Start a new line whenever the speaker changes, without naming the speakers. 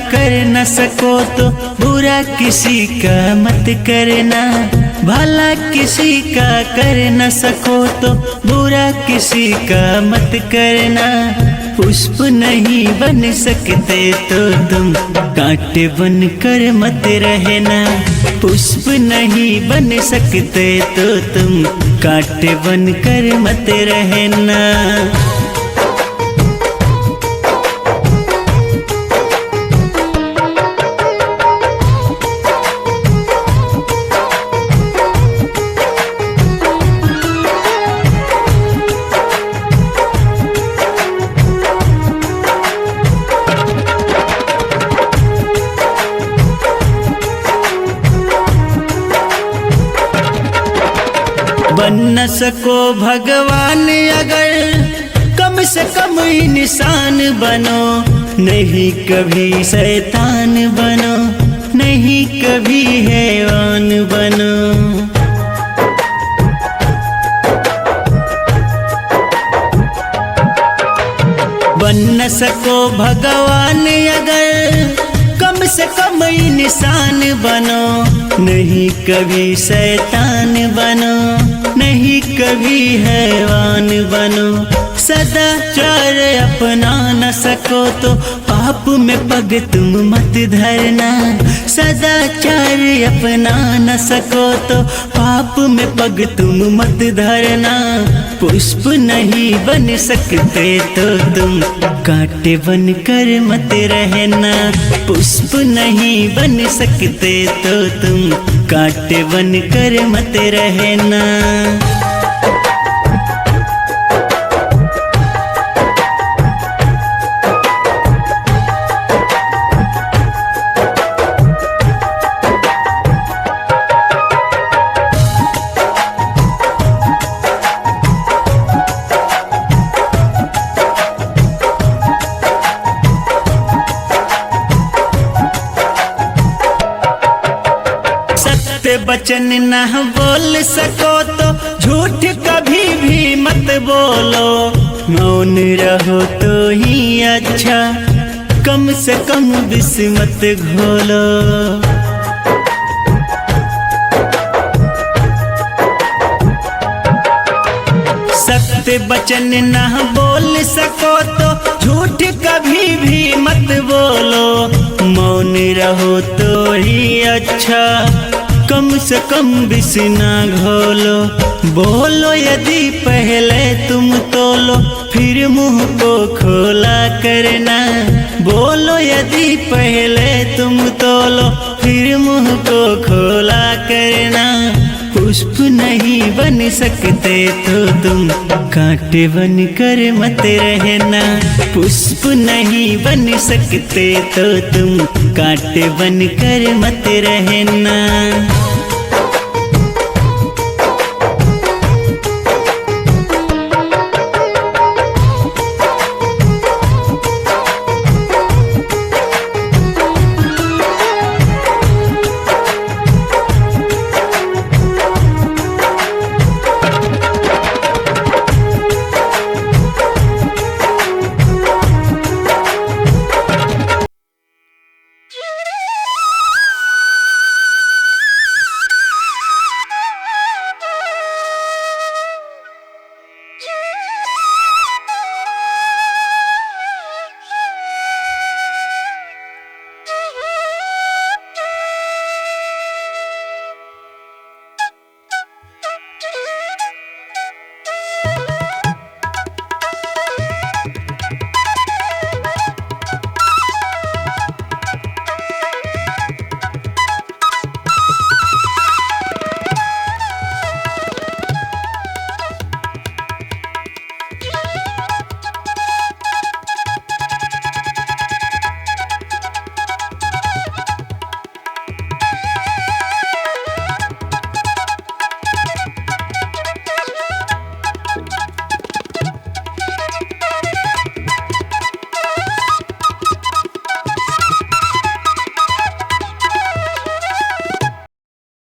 कर न सको तो बुरा किसी का मत करना। भला किसी का कर न सको तो बुरा किसी का मत करना। पुष्प नहीं बन सकते तो तुम कांटे बन कर मत रहना। पुष्प नहीं बन सकते तो तुम कांटे बन कर मत रहना। बन न सको भगवान अगर कम से कम इंसान बनो। नहीं कभी शैतान बनो, नहीं कभी हैवान बनो। बन न सको भगवान अगर कम से कम इंसान बनो। नहीं कभी शैतान बनो, नहीं कभी हैवान बनो। सदाचार अपना न सको तो पाप में पग तुम मत धरना। सदाचार अपना न सको तो पाप में पग तुम मत धरना। पुष्प नहीं बन सकते तो तुम कांटे बन कर मत रहना। पुष्प नहीं बन सकते तो तुम कांटे बन कर मत रहना। वचन न बोल सको तो झूठ कभी भी मत बोलो। मौन रहो तो ही अच्छा, कम से कम विष मत घोलो। सत्य वचन न बोल सको तो झूठ कभी भी मत बोलो। मौन रहो तो ही अच्छा, कम से कम विष ना घोलो। बोलो यदि पहले तुम तोलो फिर मुंह को खोला करना। बोलो यदि पहले तुम तोलो फिर मुंह को खोला करना। पुष्प नहीं बन सकते तो तुम कांटे बन कर मत रहना। पुष्प नहीं बन सकते तो तुम कांटे बन कर मत रहना।